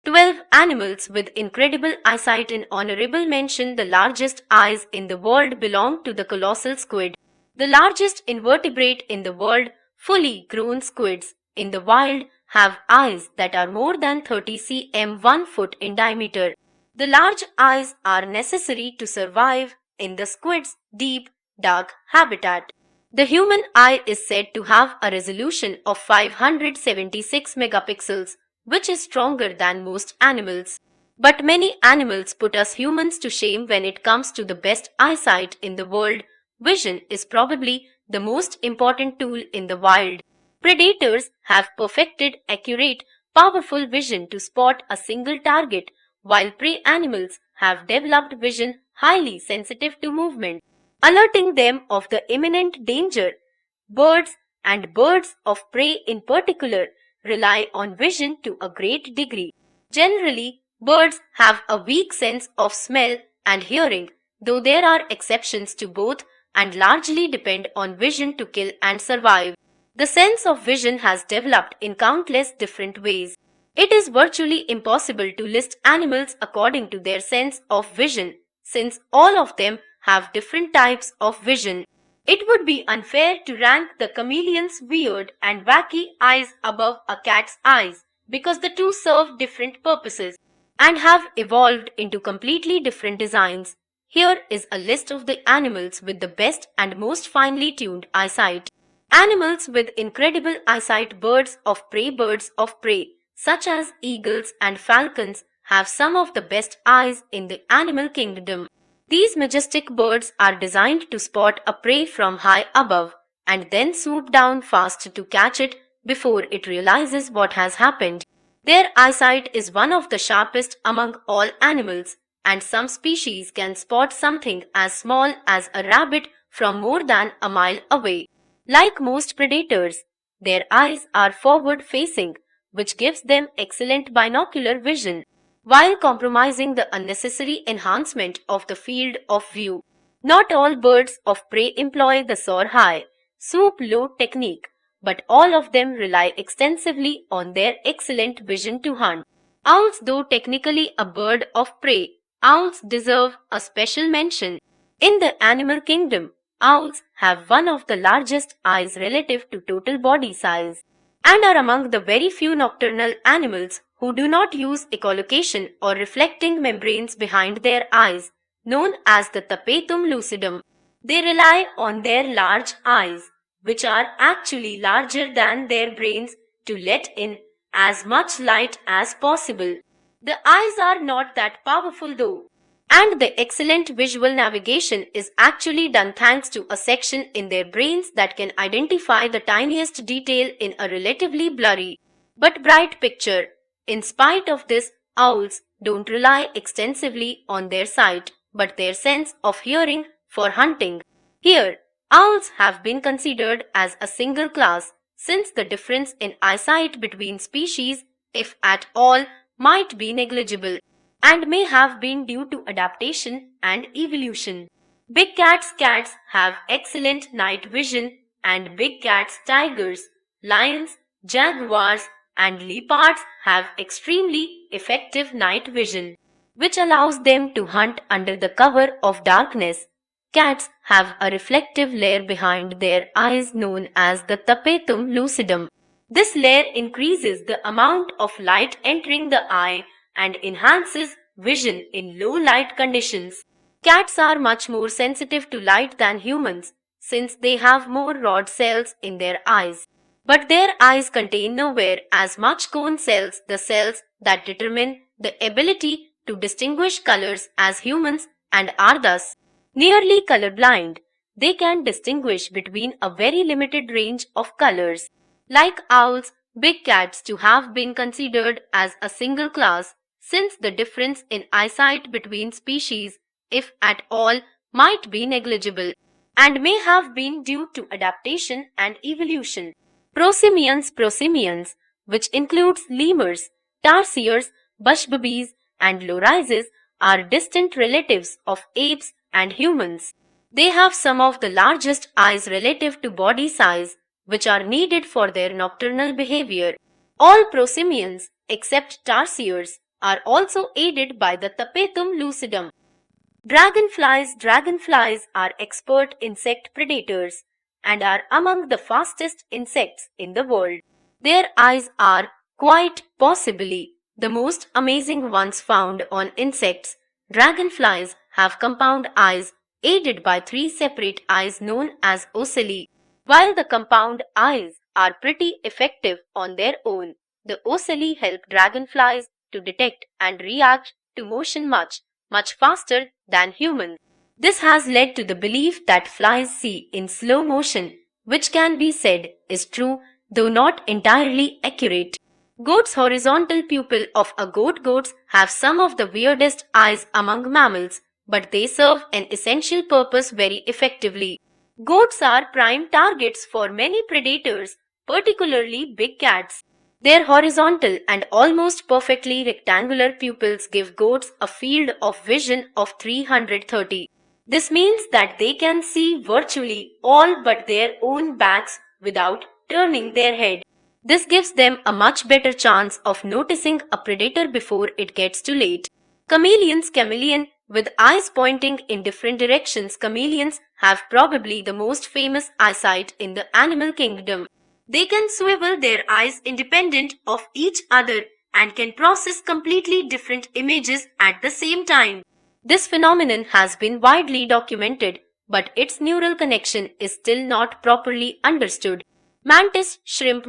12 animals with incredible eyesight. In honorable mention, the largest eyes in the world belong to the colossal squid, the largest invertebrate in the world. Fully grown squids in the wild have eyes that are more than 30 cm 1 foot in diameter. The large eyes are necessary to survive in the squid's deep, dark habitat. The human eye is said to have a resolution of 576 megapixels, which is stronger than most animals. But many animals put us humans to shame when it comes to the best eyesight in the world. Vision is probably the most important tool in the wild. Predators have perfected accurate, powerful vision to spot a single target, while prey animals have developed vision highly sensitive to movement, alerting them of the imminent danger. Birds, and birds of prey in particular, rely on vision to a great degree. Generally, birds have a weak sense of smell and hearing, though there are exceptions to both, and largely depend on vision to kill and survive. The sense of vision has developed in countless different ways. It is virtually impossible to list animals according to their sense of vision, since all of them have different types of vision. It would be unfair to rank the chameleon's weird and wacky eyes above a cat's eyes, because the two serve different purposes and have evolved into completely different designs. Here is a list of the animals with the best and most finely tuned eyesight. Animals with incredible eyesight. Birds of prey, such as eagles and falcons, have some of the best eyes in the animal kingdom. These majestic birds are designed to spot a prey from high above and then swoop down fast to catch it before it realizes what has happened. Their eyesight is one of the sharpest among all animals, and some species can spot something as small as a rabbit from more than a mile away. Like most predators, their eyes are forward-facing, which gives them excellent binocular vision, while compromising the unnecessary enhancement of the field of view. Not all birds of prey employ the soar high, swoop low technique, but all of them rely extensively on their excellent vision to hunt. Owls. Though technically a bird of prey, owls deserve a special mention. In the animal kingdom, owls have one of the largest eyes relative to total body size, and are among the very few nocturnal animals who do not use echolocation or reflecting membranes behind their eyes, known as the tapetum lucidum. They rely on their large eyes, which are actually larger than their brains, to let in as much light as possible. The eyes are not that powerful though, and the excellent visual navigation is actually done thanks to a section in their brains that can identify the tiniest detail in a relatively blurry but bright picture. In spite of this, owls don't rely extensively on their sight, but their sense of hearing for hunting. Here, owls have been considered as a single class, since the difference in eyesight between species, if at all, might be negligible, and may have been due to adaptation and evolution. Big cats. Cats have excellent night vision, and big cats, tigers, lions, jaguars, and leopards have extremely effective night vision, which allows them to hunt under the cover of darkness. Cats have a reflective layer behind their eyes known as the tapetum lucidum. This layer increases the amount of light entering the eye and enhances vision in low light conditions. Cats are much more sensitive to light than humans, since they have more rod cells in their eyes. But their eyes contain nowhere as much cone cells, the cells that determine the ability to distinguish colors, as humans, and are thus nearly colorblind. They can distinguish between a very limited range of colors. Like owls, big cats too have been considered as a single class, since the difference in eyesight between species, if at all, might be negligible, and may have been due to adaptation and evolution. Prosimians, which includes lemurs, tarsiers, bushbubbies, and lorises, are distant relatives of apes and humans. They have some of the largest eyes relative to body size, which are needed for their nocturnal behavior. All prosimians, except tarsiers, are also aided by the tapetum lucidum. Dragonflies are expert insect predators and are among the fastest insects in the world. Their eyes are quite possibly the most amazing ones found on insects. Dragonflies have compound eyes aided by three separate eyes known as ocelli. While the compound eyes are pretty effective on their own, the ocelli help dragonflies to detect and react to motion much faster than humans. This has led to the belief that flies see in slow motion, which can be said is true, though not entirely accurate. Goats' horizontal pupil of a goats have some of the weirdest eyes among mammals, but they serve an essential purpose very effectively. Goats are prime targets for many predators, particularly big cats. Their horizontal and almost perfectly rectangular pupils give goats a field of vision of 330. This means that they can see virtually all but their own backs without turning their head. This gives them a much better chance of noticing a predator before it gets too late. Chameleon with eyes pointing in different directions. Chameleons have probably the most famous eyesight in the animal kingdom. They can swivel their eyes independent of each other and can process completely different images at the same time. This phenomenon has been widely documented, but its neural connection is still not properly understood. Mantis shrimp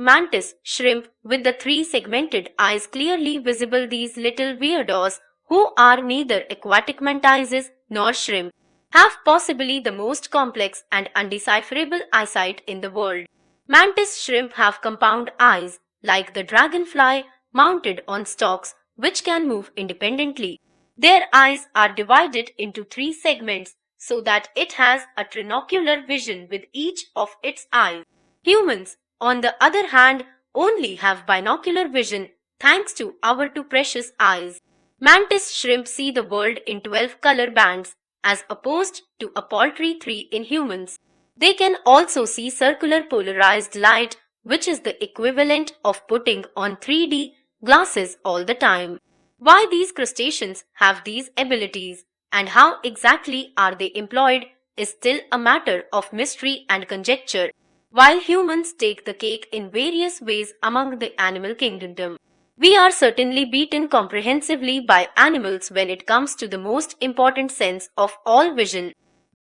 with the three segmented eyes clearly visible. These little weirdos, who are neither aquatic mantises nor shrimp, have possibly the most complex and undecipherable eyesight in the world. Mantis shrimp have compound eyes, like the dragonfly, mounted on stalks, which can move independently. Their eyes are divided into three segments so that it has a trinocular vision with each of its eyes. Humans, on the other hand, only have binocular vision thanks to our two precious eyes. Mantis shrimp see the world in 12 color bands as opposed to a paltry 3 in humans. They can also see circular polarized light, which is the equivalent of putting on 3D glasses all the time. Why these crustaceans have these abilities and how exactly are they employed is still a matter of mystery and conjecture. While humans take the cake in various ways among the animal kingdom, we are certainly beaten comprehensively by animals when it comes to the most important sense of all, vision.